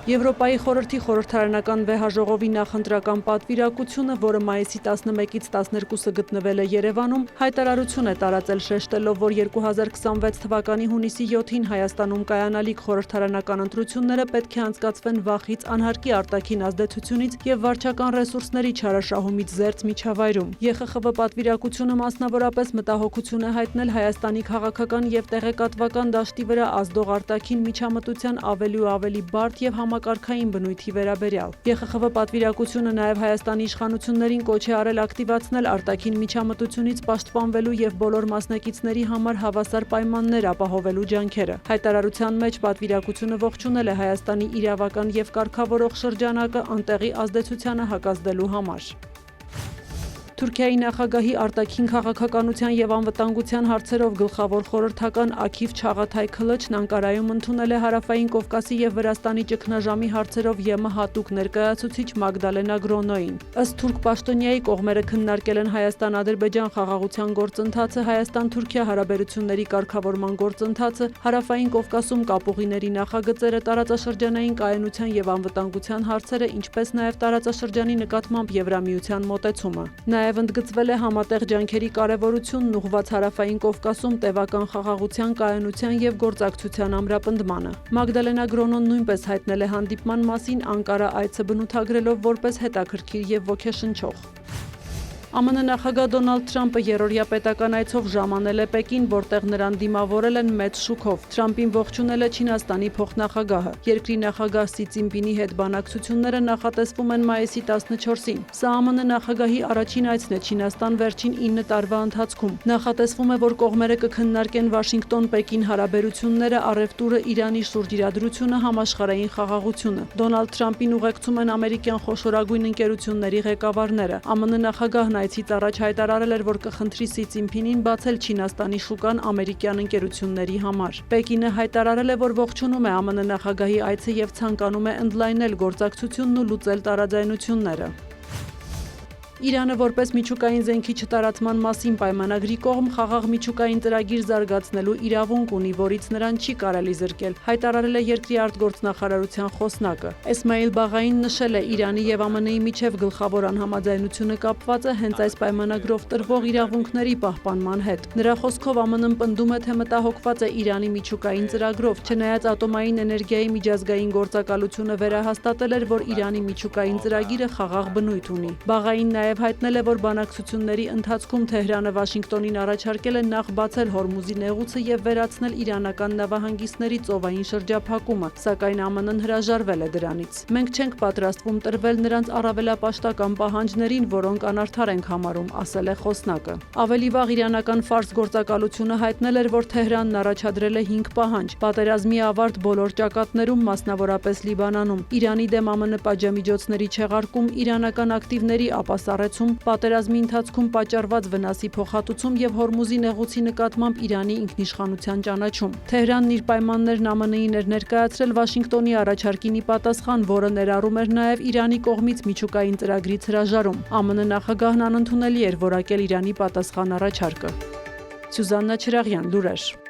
Եվրոպայի խորհրդի խորհրդարանական վեհաժողովի նախընտրական պատվիրակությունը, որը մայիսի 11-ից 12-ը գտնվել է Երևանում, հայտարարություն է տարածել շեշտելով, որ 2026 թվականի հունիսի 7-ին Հայաստանում կայանալիք խորհրդարանական ընտրությունները պետք է անցկացվեն վախից, անհարկի արտաքին ազդեցությունից և վարչական ռեսուրսների չարաշահումից զերծ միջավայրում։ ԵԽԽՎ պատվիրակությունը մասնավորապես մտահոգություն է հայտնել Հայաստանի քաղաքական և տեղեկատվական դաշտի վրա ազդող արտաքին միջամտության ավելի ու ավելի բարդ և համակարգային բնույթի վերաբերյալ։ ԵԽԽՎ պատվիրակությունը նաև Հայաստանի իշխանություններին կոչ է արել ակտիվացնել արտաքին միջամտությունից պաշտպանվելու և բոլոր մասնակիցների համար հավասար պայմաններ ապահովելու ջանքերը։ Հայտարարության մեջ պատվիրակությունը ողջունել է Հայաստանի իրավական և կարգավորող շրջանակը անտեղի ազդեցությանը հակազդելու համար։ Թուրքիայի նախագահի արտաքին քաղաքականության և անվտանգության հարցերով գլխավոր խորհրդական Աքիվ Չաղաթայ Քլչն Անկարայում ընդունել է Հարավային Կովկասի և Վրաստանի ճգնաժամի հարցերով ԵՄ հատուկ ներկայացուցիչ Մագդալենա Գրոնոյին։ Ըստ թուրք պաշտոնյայի, կողմերը քննարկել են Հայաստան-Ադրբեջան խաղաղության գործընթացը, Հայաստան-Թուրքիա հարաբերությունների կարգավորման գործընթացը, Հարավային Կովկասում կապուղիների նախագծերը, տարածաշրջանային կայունության և անվտանգության հարցերը, ինչպես նաև տարածաշրջանի նկատմամբ Եվրամիության մոտեցումը։ Նաև ընդգծվել է համատեղ ջանքերի կարևորությունն ուղղված Հարավային Կովկասում տևական խաղաղության, կայունության և գործակցության ամրապնդմանը։ Մագդալենա Գրոնոն նույնպես հայտնել է հանդիպման մասին Անկարա այցը բնութագրելով որպես հետաքրքիր և ոգեշնչող։ ԱՄՆ նախագահ Դոնալդ Թրամփը երրորդյա պետական այցով ժամանել է Պեկին, որտեղ նրան դիմավորել են մեծ շուքով։ Թրամփին ողջունել է Չինաստանի փոխնախագահը։ Երկրի նախագահ Սի Ցзինպինի հետ բանակցությունները նախատեսվում են մայիսի 14-ին։ Սա ԱՄՆ նախագահի առաջին այցն է Չինաստան վերջին 9 տարվա ընթացքում։ Նախատեսվում է, որ կողմերը կքննարկեն Վաշինգտոն-Պեկին հարաբերությունները, առևտուրը, Իրանի շուրջ իրադրությունը, համաշխարհային խաղաղությունը։ Դոնալդ Թրամփին ուղեկցում են ամերիկյան խոշորագույն ընկերությունների ղեկավարները։ ԱՄՆ նախագահն այցից առաջ հայտարարել էր, որ կխնդրի Սի Ցзինպինին բացել Չինաստանի շուկան ամերիկյան ընկերությունների համար։ Պեկինը հայտարարել է, որ ողջունում է ԱՄՆ նախագահի այցը և ցանկանում է ընդլայնել գործակցությունն ու լուծել տարաձայնությունները։ Իրանը որպես միջուկային զենքի չտարածման մասին պայմանագրի կողմ խաղաղ միջուկային ծրագիր զարգացնելու իրավունք ունի, որից նրան չի կարելի զրկել, հայտարարել է երկրի արտգործնախարարության խոսնակը։ Էսմայիլ Բաղային նշել է, Իրանի և ԱՄՆ-ի միջև գլխավոր անհամաձայնությունը կապված է հենց այս պայմանագրով տրվող իրավունքների պահպանման հետ։ Նրա խոսքով ԱՄՆ-ն պնդում է, թե մտահոգված է Իրանի միջուկային ծրագրով, չնայած ատոմային էներգիայի միջազգային գործակալությունը վերահաստատել էր, որ Իրանի միջուկային ծրագիրը խաղաղ բնույթ ունի։ Բաղային նաև հայտնել է, որ բանակցությունների ընթացքում Թեհրանը Վաշինգտոնին առաջարկել է նախ բացել Հորմուզի նեղուցը և վերացնել իրանական նավահանգիստների ծովային շրջափակումը, սակայն ԱՄՆ-ն հրաժարվել է դրանից։ Մենք չենք պատրաստվում տրվել նրանց առավելապաշտական պահանջներին, որոնք անարդար ենք համարում, ասել է խոսնակը։ Ավելի վաղ իրանական Ֆարս գործակալությունը հայտնել էր, որ Թեհրանն առաջադրել է 5 պահանջ՝ պատերազմի ավարտ բոլոր ճակատներում, մասնավորապես Լիբանանում, Իրանի դեմ ԱՄՆ պատժամիջոցների չեղարկում, իրանական ակտիվների ապասառեցում, պատերազմի ընթացքում պատճառված վնասի փոխհատուցում և Հորմուզի նեղուցի նկատմամբ Իրանի ինքնիշխանության ճանաչում։ Թեհրանն իր պայմաններն ԱՄՆ-ին էր ներկայացրել Վաշինգտոնի առաջարկին ի պատասխան, որը ներառում էր նաև Իրանի կողմից միջուկային ծրագրից հրաժարում։ ԱՄՆ նախագահն անընդունելի էր որակել Իրանի պատասխան առաջարկը։ Սյուզաննա Չրաղյան, լուրեր։